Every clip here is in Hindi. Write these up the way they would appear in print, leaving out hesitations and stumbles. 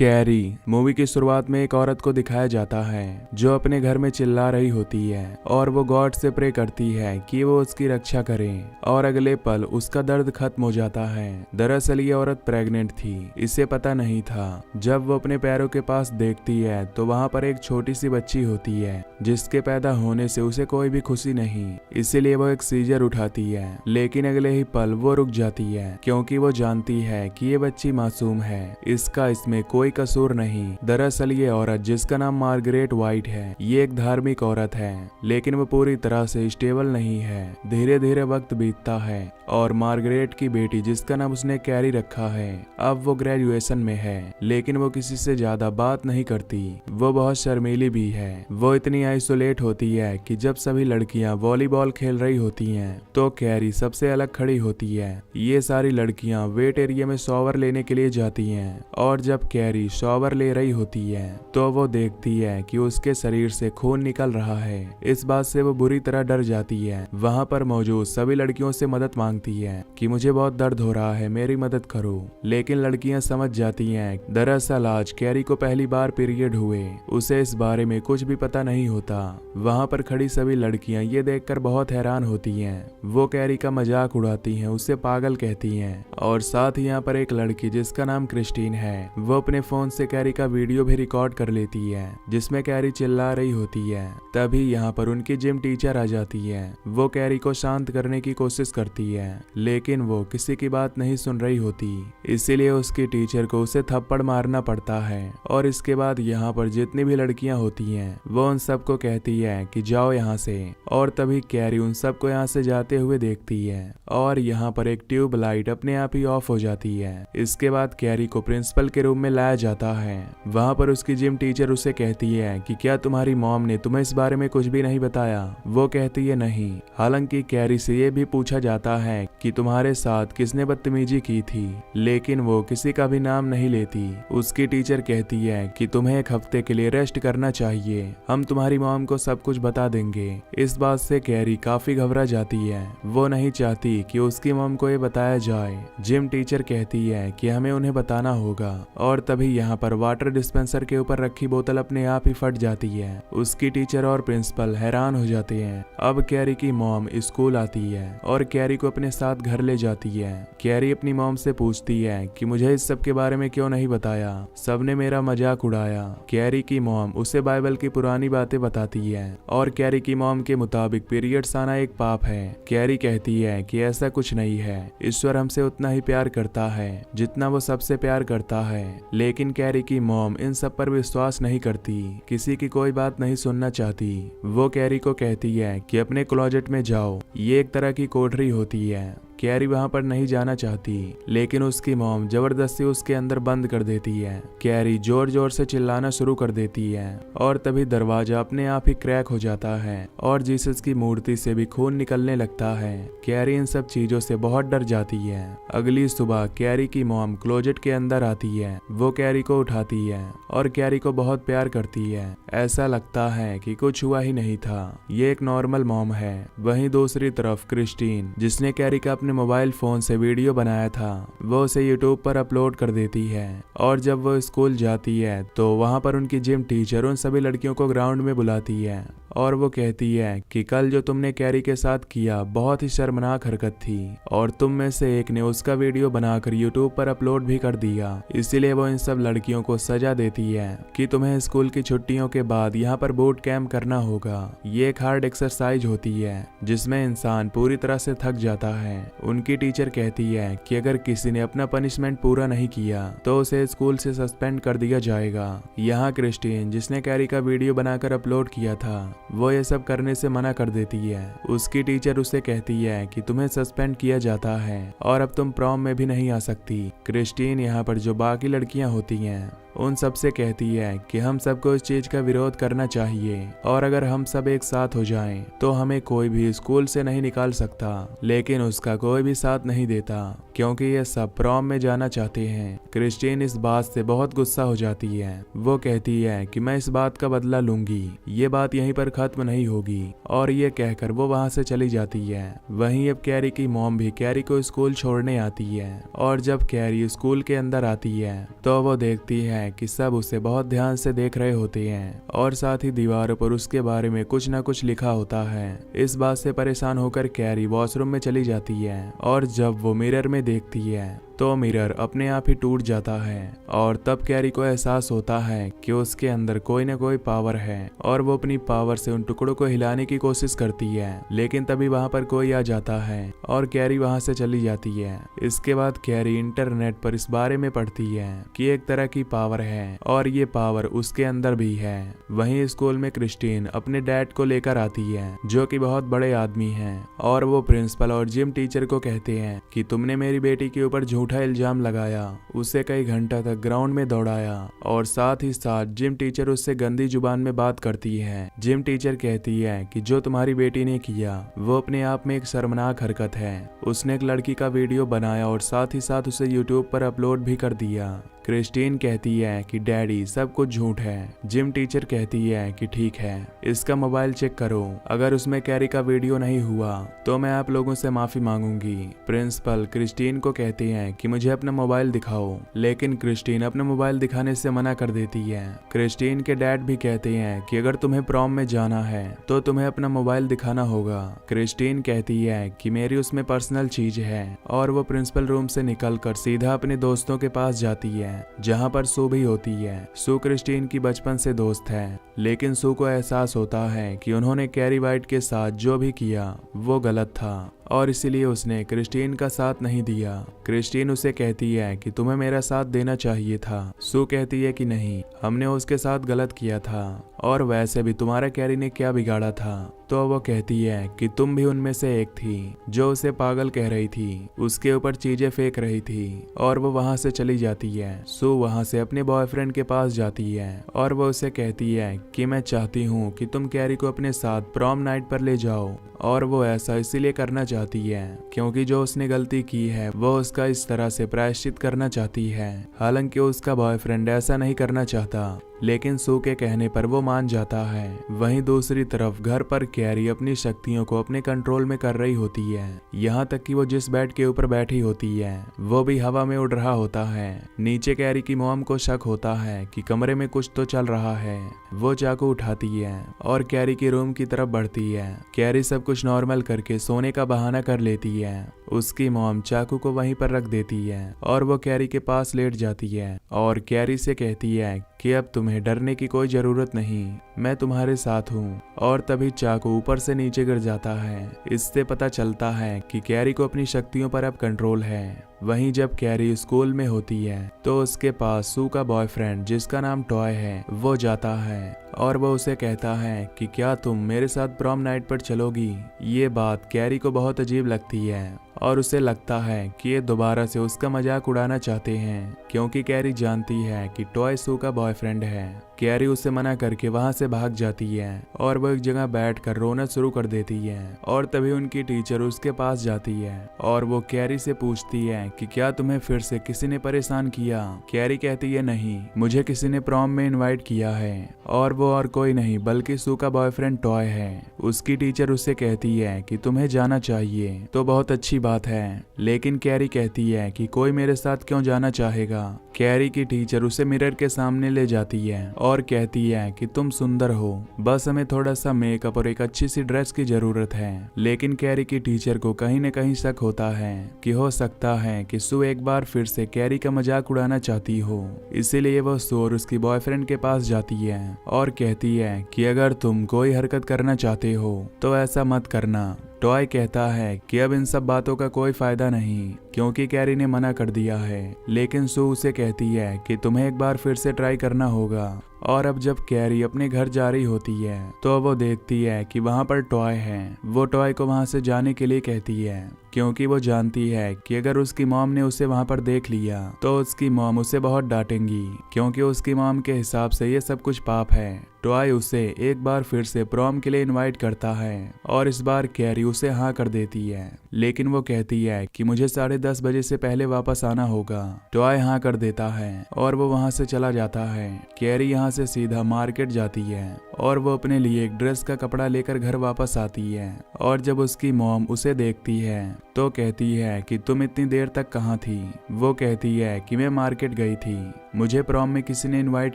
कैरी मूवी की शुरुआत में एक औरत को दिखाया जाता है जो अपने घर में चिल्ला रही होती है और वो गॉड से प्रे करती है कि वो उसकी रक्षा करे और अगले पल उसका दर्द खत्म हो जाता है। दरअसल ये औरत प्रेग्नेंट थी, इसे पता नहीं था। जब वो अपने पैरों के पास देखती है तो वहाँ पर एक छोटी सी बच्ची होती है जिसके पैदा होने से उसे कोई भी खुशी नहीं, इसीलिए वो एक सीजर उठाती है। लेकिन अगले ही पल वो रुक जाती है क्योंकि वो जानती है कि ये बच्ची मासूम है, इसका इसमें कोई कसूर नहीं। दरअसल ये औरत जिसका नाम मार्गरेट वाइट है, ये एक धार्मिक औरत है, लेकिन वो पूरी तरह से स्टेबल नहीं है। धीरे धीरे वक्त बीतता है और मार्गरेट की बेटी जिसका नाम उसने कैरी रखा है, अब वो ग्रेजुएशन में है, लेकिन वो किसी से ज्यादा बात नहीं करती। वो बहुत शर्मीली भी है। वो इतनी आइसोलेट होती है कि जब सभी लड़कियां वॉलीबॉल खेल रही होती हैं, तो कैरी सबसे अलग खड़ी होती है। ये सारी लड़कियां वेट एरिया में शॉवर लेने के लिए जाती हैं और जब कैरी शॉवर ले रही होती है तो वो देखती है कि उसके शरीर से खून निकल रहा है। इस बात से वो बुरी तरह डर जाती है। वहाँ पर मौजूद सभी लड़कियों से मदद मांगती है कि मुझे बहुत दर्द हो रहा है, मेरी मदद करो। लेकिन लड़कियां समझ जाती हैं दरअसल आज कैरी को पहली बार पीरियड हुए, उसे इस बारे में कुछ भी पता नहीं होता। वहाँ पर खड़ी सभी लड़कियां ये देखकर बहुत हैरान होती हैं। वो कैरी का मजाक उड़ाती हैं, उसे पागल कहती हैं और साथ ही यहाँ पर एक लड़की जिसका नाम क्रिस्टीन है, वो अपने फोन से कैरी का वीडियो भी रिकॉर्ड कर लेती है जिसमें कैरी चिल्ला रही होती है। तभी यहाँ पर उनकी जिम टीचर आ जाती है। वो कैरी को शांत करने की कोशिश करती है लेकिन वो किसी की बात नहीं सुन रही होती, इसीलिए उसकी टीचर को उसे थप्पड़ मारना पड़ता है। और इसके बाद यहाँ पर जितनी भी लड़कियां होती हैं वो उन सबको कहती है कि जाओ यहाँ से, और तभी कैरी उन सबको यहाँ से जाते हुए देखती है और यहाँ पर एक ट्यूब लाइट अपने आप ही ऑफ हो जाती है। इसके बाद कैरी को प्रिंसिपल के रूम में लाया जाता है। वहाँ पर उसकी जिम टीचर उसे कहती है कि क्या तुम्हारी मॉम ने तुम्हें इस बारे में कुछ भी नहीं बताया? वो कहती है नहीं। हालांकि कैरी से ये भी पूछा जाता है कि तुम्हारे साथ किसने बदतमीजी की थी, लेकिन वो किसी का भी नाम नहीं लेती। उसकी टीचर कहती है कि तुम्हें एक हफ्ते के लिए रेस्ट करना चाहिए, हम तुम्हारी मॉम को सब कुछ बता देंगे। इस बात से कैरी काफी घबरा जाती है। वो नहीं चाहती कि उसकी मॉम को ये बताया जाए। जिम टीचर कहती है कि हमें उन्हें बताना होगा और तभी यहाँ पर वाटर डिस्पेंसर के ऊपर रखी बोतल अपने आप ही फट जाती है। उसकी टीचर और प्रिंसिपल हैरान हो जाते हैं। अब कैरी की मॉम स्कूल आती है और कैरी को अपने साथ घर ले जाती है। कैरी अपनी मॉम से पूछती है कि मुझे इस सब के बारे में क्यों नहीं बताया, सबने मेरा मजाक उड़ाया। कैरी की मॉम उसे बाइबल की पुरानी बातें बताती है और कैरी की मॉम के मुताबिक पीरियड्स आना एक पाप है। कैरी कहती है कि ऐसा कुछ नहीं है, ईश्वर हमसे उतना ही प्यार करता है जितना वो सबसे प्यार करता है। लेकिन कैरी की मॉम इन सब पर विश्वास नहीं करती, किसी की कोई बात नहीं सुनना चाहती। वो कैरी को कहती है कि अपने क्लोजेट में जाओ, ये एक तरह की कोठरी होती है। कैरी वहां पर नहीं जाना चाहती, लेकिन उसकी मॉम जबरदस्ती उसके अंदर बंद कर देती है। कैरी जोर जोर से चिल्लाना शुरू कर देती है और तभी दरवाजा अपने आप ही क्रैक हो जाता है और जीसस की मूर्ति से भी खून निकलने लगता है। कैरी इन सब चीजों से बहुत डर जाती है। अगली सुबह कैरी की मॉम क्लोजेट के अंदर आती है। वो कैरी को उठाती है और कैरी को बहुत प्यार करती है। ऐसा लगता है कि कुछ हुआ ही नहीं था, ये एक नॉर्मल मॉम है। वहीं दूसरी तरफ क्रिस्टीन, जिसने कैरी का अपने मोबाइल फोन से वीडियो बनाया था, वो उसे यूट्यूब पर अपलोड कर देती है। और जब वो स्कूल जाती है तो वहां पर उनकी जिम टीचर उन सभी लड़कियों को ग्राउंड में बुलाती है और वो कहती है कि कल जो तुमने कैरी के साथ किया बहुत ही शर्मनाक हरकत थी और तुम में से एक ने उसका वीडियो बनाकर यूट्यूब पर अपलोड भी कर दिया। इसीलिए वो इन सब लड़कियों को सजा देती है कि तुम्हें स्कूल की छुट्टियों के बाद यहाँ पर बूट कैंप करना होगा। ये एक हार्ड एक्सरसाइज होती है जिसमें इंसान पूरी तरह से थक जाता है। उनकी टीचर कहती है कि अगर किसी ने अपना पनिशमेंट पूरा नहीं किया तो उसे स्कूल से सस्पेंड कर दिया जाएगा। यहाँ क्रिस्टीन, जिसने कैरी का वीडियो बनाकर अपलोड किया था, वो ये सब करने से मना कर देती है। उसकी टीचर उसे कहती है कि तुम्हें सस्पेंड किया जाता है और अब तुम प्रॉम में भी नहीं आ सकती। क्रिस्टीन यहाँ पर जो बाकी लड़कियां होती हैं उन सबसे कहती है कि हम सबको इस चीज का विरोध करना चाहिए और अगर हम सब एक साथ हो जाएं तो हमें कोई भी स्कूल से नहीं निकाल सकता। लेकिन उसका कोई भी साथ नहीं देता क्योंकि ये सब प्रॉम में जाना चाहते हैं। क्रिस्टीन इस बात से बहुत गुस्सा हो जाती है। वो कहती है कि मैं इस बात का बदला लूंगी, ये बात यहीं पर खत्म नहीं होगी, और ये कहकर वो वहां से चली जाती है। वहीं अब कैरी की मॉम भी कैरी को स्कूल छोड़ने आती है और जब कैरी स्कूल के अंदर आती है तो वो देखती है है कि सब उसे बहुत ध्यान से देख रहे होते हैं और साथ ही दीवारों पर उसके बारे में कुछ न कुछ लिखा होता है। इस बात से परेशान होकर कैरी वॉशरूम में चली जाती है और जब वो मिरर में देखती है तो मिरर अपने आप ही टूट जाता है और तब कैरी को एहसास होता है कि उसके अंदर कोई न कोई पावर है और वो अपनी पावर से उन टुकड़ों को हिलाने की कोशिश करती है, लेकिन तभी वहां पर कोई आ जाता है और कैरी वहां से चली जाती है। इसके बाद कैरी इंटरनेट पर इस बारे में पढ़ती है कि एक तरह की पावर है और ये पावर उसके अंदर भी है। वहीं स्कूल में क्रिस्टीन अपने डैड को लेकर आती है जो कि बहुत बड़े आदमी हैं और वो प्रिंसिपल और जिम टीचर को कहते हैं कि तुमने मेरी बेटी के ऊपर झूठा इल्जाम लगाया, उसे कई घंटा तक ग्राउंड में दौड़ाया और साथ ही साथ जिम टीचर उससे गंदी जुबान में बात करती है। जिम टीचर कहती है कि जो तुम्हारी बेटी ने किया वो अपने आप में एक शर्मनाक हरकत है। उसने एक लड़की का वीडियो बनाया और साथ ही साथ उसे यूट्यूब पर अपलोड भी कर दिया। क्रिस्टीन कहती है कि डैडी सब कुछ झूठ है। जिम टीचर कहती है कि ठीक है, इसका मोबाइल चेक करो, अगर उसमें कैरी का वीडियो नहीं हुआ तो मैं आप लोगों से माफी मांगूंगी। प्रिंसिपल क्रिस्टीन को कहते हैं कि मुझे अपना मोबाइल दिखाओ, लेकिन क्रिस्टीन अपना मोबाइल दिखाने से मना कर देती है। क्रिस्टीन के डैड भी कहते हैं कि अगर तुम्हें प्रॉम में जाना है तो तुम्हें अपना मोबाइल दिखाना होगा। क्रिस्टीन कहती है कि मेरी उसमें पर्सनल चीज है और वो प्रिंसिपल रूम से निकलकर सीधा अपने दोस्तों के पास जाती है जहां पर सू भी होती है। सू क्रिस्टीन की बचपन से दोस्त है, लेकिन सू को एहसास होता है कि उन्होंने कैरी वाइट के साथ जो भी किया वो गलत था और इसीलिए उसने क्रिस्टीन का साथ नहीं दिया। क्रिस्टीन उसे कहती है कि तुम्हें मेरा साथ देना चाहिए था। सू कहती है कि नहीं, हमने उसके साथ गलत किया था और वैसे भी तुम्हारा कैरी ने क्या बिगाड़ा था। तो वो कहती है कि तुम भी उनमें से एक थी जो उसे पागल कह रही थी, उसके ऊपर चीजें फेंक रही थी और वो वहां से चली जाती है। सू वहां से अपने बॉयफ्रेंड के पास जाती है और वो उसे कहती है कि मैं चाहती हूँ कि तुम कैरी को अपने साथ प्रॉम नाइट पर ले जाओ और वो ऐसा इसीलिए करना चाहती है क्योंकि जो उसने गलती की है वो उसका इस तरह से प्रायश्चित करना चाहती है। हालांकि उसका बॉयफ्रेंड ऐसा नहीं करना चाहता, लेकिन सू के कहने पर वो मान जाता है। वहीं दूसरी तरफ घर पर कैरी अपनी शक्तियों को अपने कंट्रोल में कर रही होती है, यहाँ तक कि वो जिस बेड के ऊपर बैठी होती है वो भी हवा में उड़ रहा होता है। नीचे कैरी की मॉम को शक होता है कि कमरे में कुछ तो चल रहा है। वो चाकू उठाती है और कैरी के रूम की तरफ बढ़ती है। कैरी सब कुछ नॉर्मल करके सोने का बहाना कर लेती है। उसकी मॉम चाकू को वहीं पर रख देती है और वो कैरी के पास लेट जाती है और कैरी से कहती है कि अब तुम्हें डरने की कोई जरूरत नहीं, मैं तुम्हारे साथ हूँ। और तभी चाकू ऊपर से नीचे गिर जाता है। इससे पता चलता है कि कैरी को अपनी शक्तियों पर अब कंट्रोल है। वहीं जब कैरी स्कूल में होती है तो उसके पास सू का बॉयफ्रेंड जिसका नाम टॉय है वो जाता है और वो उसे कहता है कि क्या तुम मेरे साथ प्रॉम नाइट पर चलोगी। ये बात कैरी को बहुत अजीब लगती है और उसे लगता है कि ये दोबारा से उसका मजाक उड़ाना चाहते हैं क्योंकि कैरी जानती है कि टॉय सू का बॉयफ्रेंड है। कैरी उसे मना करके वहां से भाग जाती है और वो एक जगह बैठकर रोना शुरू कर देती है और तभी उनकी टीचर उसके पास जाती है और वो कैरी से पूछती है कि क्या तुम्हें फिर से किसी ने परेशान किया। कैरी कहती है नहीं, मुझे किसी ने प्रॉम में इनवाइट किया है और वो और कोई नहीं बल्कि सू का बॉयफ्रेंड टॉय है। उसकी टीचर उससे कहती है कि तुम्हें जाना चाहिए तो बहुत अच्छी बात है, लेकिन कैरी कहती है कि कोई मेरे साथ क्यों जाना चाहेगा। कैरी की टीचर उसे मिरर के सामने ले जाती है और कहती है कि तुम सुंदर हो, बस हमें थोड़ा सा मेकअप और एक अच्छी सी ड्रेस की जरूरत है। लेकिन कैरी की टीचर को कहीं न कहीं शक होता है कि हो सकता है कि सू एक बार फिर से कैरी का मजाक उड़ाना चाहती हो। इसीलिए वो सू और उसकी बॉयफ्रेंड के पास जाती है और कहती है कि अगर तुम कोई हरकत करना चाहते हो तो ऐसा मत करना। टॉय कहता है कि अब इन सब बातों का कोई फायदा नहीं क्योंकि कैरी ने मना कर दिया है, लेकिन सू उसे कहती है कि तुम्हें एक बार फिर से ट्राई करना होगा। और अब जब कैरी अपने घर जा रही होती है तो वो देखती है कि वहां पर टॉय है। वो टॉय को वहां से जाने के लिए कहती है क्योंकि वो जानती है कि अगर उसकी मॉम ने उसे वहां पर देख लिया तो उसकी मॉम उसे बहुत डांटेंगी क्योंकि उसकी मॉम के हिसाब से ये सब कुछ पाप है। टॉय उसे एक बार फिर से प्रॉम के लिए इनवाइट करता है और इस बार कैरी उसे हाँ कर देती है, लेकिन वो कहती है कि मुझे 10:30 बजे से पहले वापस आना होगा। टॉय हाँ कर देता है और वो वहाँ से चला जाता है। कैरी यहाँ से सीधा मार्केट जाती है और वो अपने लिए एक ड्रेस का कपड़ा लेकर घर वापस आती है। और जब उसकी मॉम उसे देखती है तो कहती है कि तुम इतनी देर तक कहाँ थी। वो कहती है कि मैं मार्केट गई थी, मुझे प्रॉम में किसी ने इनवाइट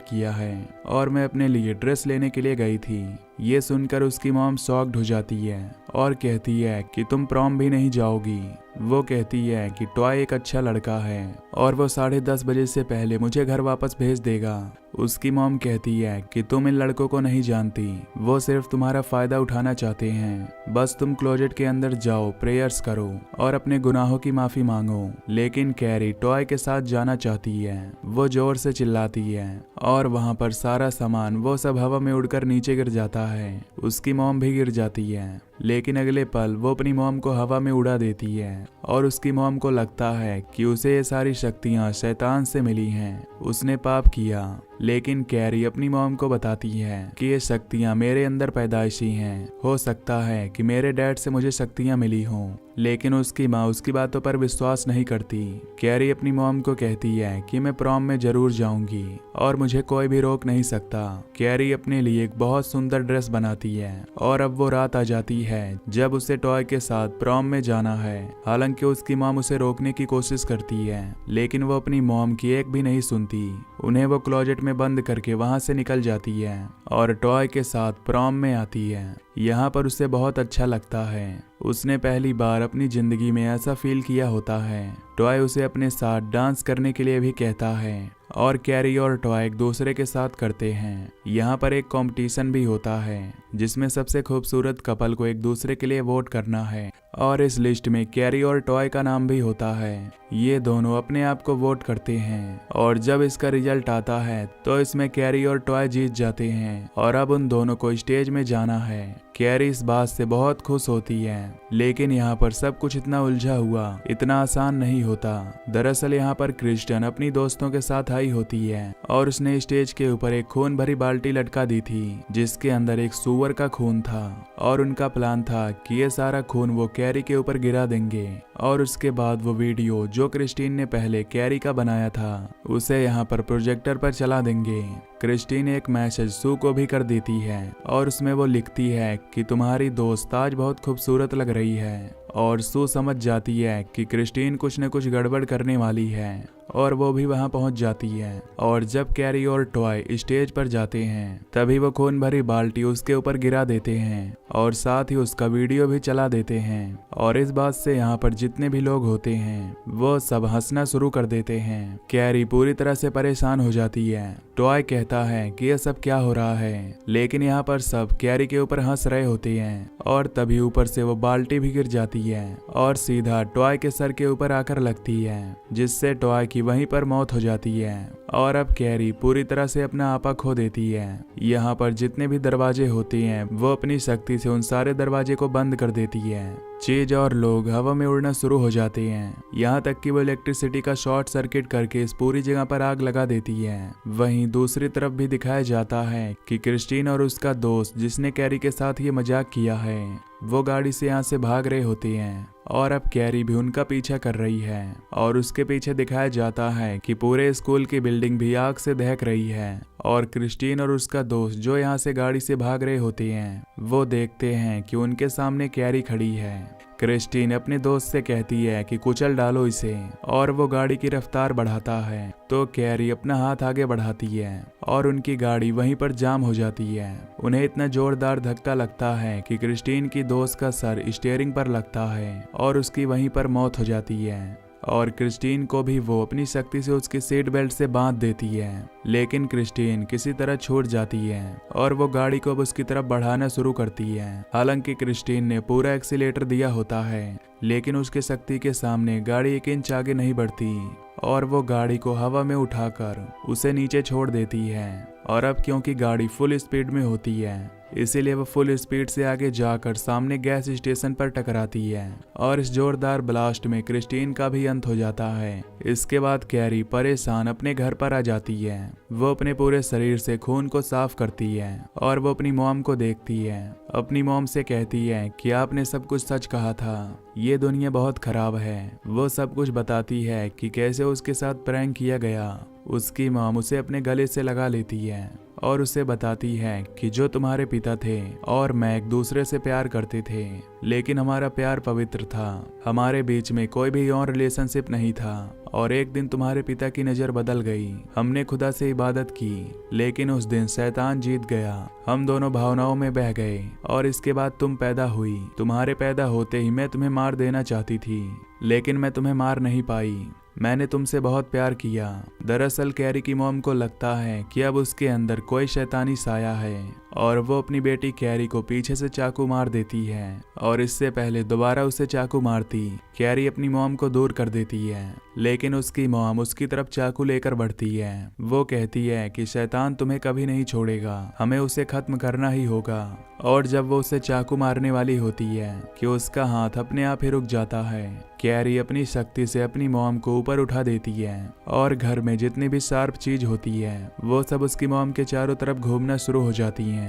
किया है और मैं अपने लिए ड्रेस लेने के लिए गई थी। ये सुनकर उसकी मॉम शॉक्ड हो जाती है और कहती है कि तुम प्रॉम भी नहीं जाओगी। वो कहती है कि टॉय एक अच्छा लड़का है और वो 10:30 बजे से पहले मुझे घर वापस भेज देगा। उसकी मॉम कहती है कि तुम इन लड़कों को नहीं जानती, वो सिर्फ तुम्हारा फायदा उठाना चाहते हैं। बस तुम क्लोजेट के अंदर जाओ, प्रेयर्स करो और अपने गुनाहों की माफी मांगो। लेकिन कैरी टॉय के साथ जाना चाहती है। वो जोर से चिल्लाती है और वहाँ पर सारा सामान वो सब हवा में उड़कर नीचे गिर जाता है। उसकी मॉम भी गिर जाती है, लेकिन अगले पल वो अपनी मॉम को हवा में उड़ा देती है और उसकी मॉम को लगता है कि उसे ये सारी शक्तियां शैतान से मिली हैं, उसने पाप किया। लेकिन कैरी अपनी मॉम को बताती है कि ये शक्तियां मेरे अंदर पैदाइशी हैं, हो सकता है कि मेरे डैड से मुझे शक्तियां मिली हों। लेकिन उसकी माँ उसकी बातों पर विश्वास नहीं करती। कैरी अपनी मॉम को कहती है कि मैं प्रॉम में जरूर जाऊंगी और मुझे कोई भी रोक नहीं सकता। कैरी अपने लिए एक बहुत सुंदर ड्रेस बनाती है और अब वो रात आ जाती है जब उसे टॉय के साथ प्रॉम में जाना है। हालांकि उसकी मॉम उसे रोकने की कोशिश करती है, लेकिन वो अपनी मॉम की एक भी नहीं सुनती। उन्हें वो क्लोजेट में बंद करके वहां से निकल जाती है और टॉय के साथ प्रॉम में आती है। यहाँ पर उसे बहुत अच्छा लगता है। उसने पहली बार अपनी जिंदगी में ऐसा फील किया होता है। टॉय उसे अपने साथ डांस करने के लिए भी कहता है और कैरी और टॉय एक दूसरे के साथ करते हैं। यहाँ पर एक कंपटीशन भी होता है जिसमें सबसे खूबसूरत कपल को एक दूसरे के लिए वोट करना है और इस लिस्ट में कैरी और टॉय का नाम भी होता है। ये दोनों अपने आप को वोट करते हैं और जब इसका रिजल्ट आता है तो इसमें कैरी और टॉय जीत जाते हैं और अब उन दोनों को स्टेज में जाना है। कैरी इस बात से बहुत खुश होती है, लेकिन यहाँ पर सब कुछ इतना उलझा हुआ, इतना आसान नहीं होता। दरअसल यहाँ पर क्रिस्टियन अपनी दोस्तों के साथ आई होती है और उसने स्टेज के ऊपर एक खून भरी बाल्टी लटका दी थी जिसके अंदर एक सूअर का खून था और उनका प्लान था कि ये सारा खून वो कैरी के ऊपर गिरा देंगे और उसके बाद वो वीडियो जो क्रिस्टीन ने पहले कैरी का बनाया था उसे यहाँ पर प्रोजेक्टर पर चला देंगे। क्रिस्टीन एक मैसेज सू को भी कर देती है और उसमें वो लिखती है कि तुम्हारी दोस्त आज बहुत खूबसूरत लग रही है और सू समझ जाती है कि क्रिस्टीन कुछ न कुछ गड़बड़ करने वाली है और वो भी वहां पहुंच जाती है। और जब कैरी और टॉय स्टेज पर जाते हैं तभी वो खून भरी बाल्टी उसके ऊपर गिरा देते हैं और साथ ही उसका वीडियो भी चला देते हैं और इस बात से यहाँ पर जितने भी लोग होते हैं वो सब हंसना शुरू कर देते हैं। कैरी पूरी तरह से परेशान हो जाती है। टॉय कहता है कि यह सब क्या हो रहा है, लेकिन यहाँ पर सब कैरी के ऊपर हंस रहे होते हैं और तभी ऊपर से वो बाल्टी भी गिर जाती है और सीधा टॉय के सर के ऊपर आकर लगती है जिससे टॉय की वहीं पर मौत हो जाती है और अब कैरी पूरी तरह से अपना आपा खो देती है। यहाँ पर जितने भी दरवाजे होते हैं वो अपनी शक्ति से उन सारे दरवाजे को बंद कर देती है। चीज और लोग हवा में उड़ना शुरू हो जाते हैं, यहाँ तक कि वो इलेक्ट्रिसिटी का शॉर्ट सर्किट करके इस पूरी जगह पर आग लगा देती है। वहीं दूसरी तरफ भी दिखाया जाता है कि क्रिस्टीन और उसका दोस्त जिसने कैरी के साथ ये मजाक किया है वो गाड़ी से यहाँ से भाग रहे होते हैं और अब कैरी भी उनका पीछा कर रही है और उसके पीछे दिखाया जाता है कि पूरे स्कूल की बिल्डिंग भी आग से दहक रही है और क्रिस्टीन और उसका दोस्त जो यहाँ से गाड़ी से भाग रहे होते हैं वो देखते हैं कि उनके सामने कैरी खड़ी है। क्रिस्टीन अपने दोस्त से कहती है कि कुचल डालो इसे और वो गाड़ी की रफ्तार बढ़ाता है तो कैरी अपना हाथ आगे बढ़ाती है और उनकी गाड़ी वहीं पर जाम हो जाती है। उन्हें इतना जोरदार धक्का लगता है कि क्रिस्टीन की दोस्त का सर स्टीयरिंग पर लगता है और उसकी वहीं पर मौत हो जाती है और क्रिस्टीन को भी वो अपनी शक्ति से उसकी सीट बेल्ट से बांध देती है। लेकिन क्रिस्टीन किसी तरह छूट जाती है और वो गाड़ी को अब उसकी तरफ बढ़ाना शुरू करती है। हालांकि क्रिस्टीन ने पूरा एक्सीलेटर दिया होता है, लेकिन उसके शक्ति के सामने गाड़ी 1 इंच आगे नहीं बढ़ती और वो गाड़ी को हवा में उठाकर उसे नीचे छोड़ देती है। और अब क्योंकि गाड़ी फुल स्पीड में होती है इसीलिए वो फुल स्पीड से आगे जाकर सामने गैस स्टेशन पर टकराती है और इस जोरदार ब्लास्ट में क्रिस्टीन का भी अंत हो जाता है। इसके बाद कैरी परेशान अपने घर पर आ जाती है। वो अपने पूरे शरीर से खून को साफ करती है और वो अपनी मॉम को देखती है। अपनी मॉम से कहती है कि आपने सब कुछ सच कहा था, ये दुनिया बहुत खराब है। वो सब कुछ बताती है कि कैसे उसके साथ प्रैंक किया गया। उसकी मॉम उसे अपने गले से लगा लेती है और उसे बताती है कि जो तुम्हारे पिता थे और मैं एक दूसरे से प्यार करते थे, लेकिन हमारा प्यार पवित्र था, हमारे बीच में कोई भी और रिलेशनशिप नहीं था। और एक दिन तुम्हारे पिता की नज़र बदल गई, हमने खुदा से इबादत की, लेकिन उस दिन शैतान जीत गया, हम दोनों भावनाओं में बह गए और इसके बाद तुम पैदा हुई। तुम्हारे पैदा होते ही मैं तुम्हें मार देना चाहती थी, लेकिन मैं तुम्हें मार नहीं पाई। मैंने तुमसे बहुत प्यार किया। दरअसल कैरी की मॉम को लगता है कि अब उसके अंदर कोई शैतानी साया है और वो अपनी बेटी कैरी को पीछे से चाकू मार देती है और इससे पहले दोबारा उसे चाकू मारती कैरी अपनी मॉम को दूर कर देती है, लेकिन उसकी मॉम उसकी तरफ चाकू लेकर बढ़ती है। वो कहती है कि शैतान तुम्हें कभी नहीं छोड़ेगा, हमें उसे खत्म करना ही होगा। और जब वो उसे चाकू मारने वाली होती है कि उसका हाथ अपने आप ही रुक जाता है। कैरी अपनी शक्ति से अपनी मॉम को ऊपर उठा देती है और घर में जितनी भी शार्प चीज होती है वो सब उसकी मॉम के चारों तरफ घूमना शुरू हो जाती हैं।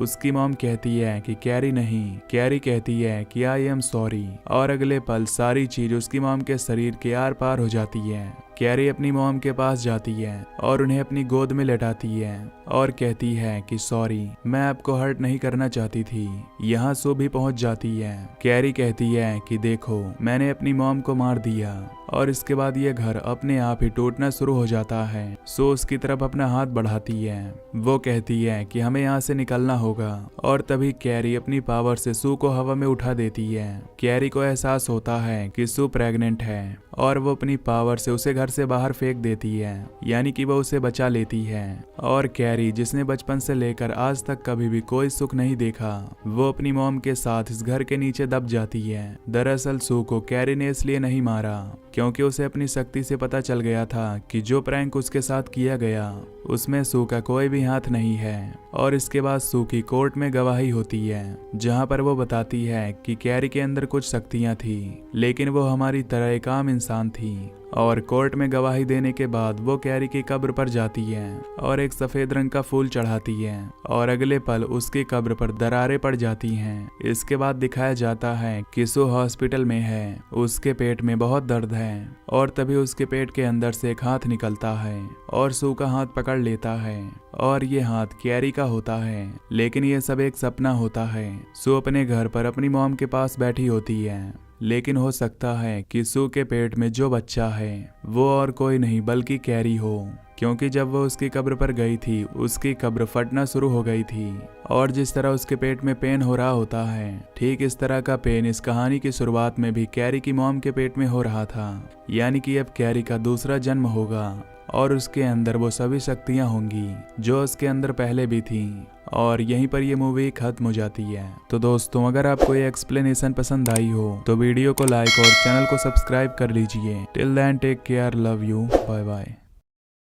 उसकी मॉम कहती है कि कैरी नहीं, कैरी कहती है कि आई एम सॉरी, और अगले पल सारी चीज उसकी मॉम के शरीर के आर पार हो जाती है। कैरी अपनी मॉम के पास जाती है और उन्हें अपनी गोद में लेटाती है और कहती है कि सॉरी, मैं आपको हर्ट नहीं करना चाहती थी। यहाँ सू भी पहुँच जाती है। कैरी कहती है कि देखो, मैंने अपनी मॉम को मार दिया, और इसके बाद ये घर अपने आप ही टूटना शुरू हो जाता है। सू उसकी तरफ अपना हाथ बढ़ाती है। वो कहती है कि हमें यहाँ से निकलना होगा, और तभी कैरी अपनी पावर से सू को हवा में उठा देती है। कैरी को एहसास होता है कि सू प्रेग्नेंट है और वो अपनी पावर से उसे घर से बाहर फेंक देती है, यानी कि वो उसे बचा लेती है। और कैरी, जिसने बचपन से लेकर आज तक कभी भी कोई सुख नहीं देखा, वो अपनी मॉम के साथ इस घर के नीचे दब जाती है। दरअसल सू को कैरी ने इसलिए नहीं मारा क्योंकि उसे अपनी शक्ति से पता चल गया था कि जो प्रैंक उसके साथ किया गया उसमें सू का कोई भी हाथ नहीं है। और इसके बाद सू की कोर्ट में गवाही होती है, जहां पर वो बताती है कि कैरी के अंदर कुछ शक्तियां थी, लेकिन वो हमारी तरह एक आम इंसान थी। और कोर्ट में गवाही देने के बाद वो कैरी की कब्र पर जाती है और एक सफेद रंग का फूल चढ़ाती है, और अगले पल उसकी कब्र पर दरारें पड़ जाती हैं। इसके बाद दिखाया जाता है कि सू हॉस्पिटल में है, उसके पेट में बहुत दर्द है, और तभी उसके पेट के अंदर से एक हाथ निकलता है और सू का हाथ पकड़ लेता है, और ये हाथ कैरी का होता है। लेकिन ये सब एक सपना होता है। सू अपने घर पर अपनी मॉम के पास बैठी होती है, लेकिन हो सकता है कि सू के पेट में जो बच्चा है वो और कोई नहीं बल्कि कैरी हो, क्योंकि जब वो उसकी कब्र पर गई थी उसकी कब्र फटना शुरू हो गई थी, और जिस तरह उसके पेट में पेन हो रहा होता है, ठीक इस तरह का पेन इस कहानी की शुरुआत में भी कैरी की मॉम के पेट में हो रहा था। यानी कि अब कैरी का दूसरा जन्म होगा और उसके अंदर वो सभी शक्तियां होंगी जो उसके अंदर पहले भी थी। और यहीं पर ये मूवी खत्म हो जाती है। तो दोस्तों, अगर आपको ये एक्सप्लेनेशन पसंद आई हो तो वीडियो को लाइक और चैनल को सब्सक्राइब कर लीजिए। Till then take care, love you, bye bye.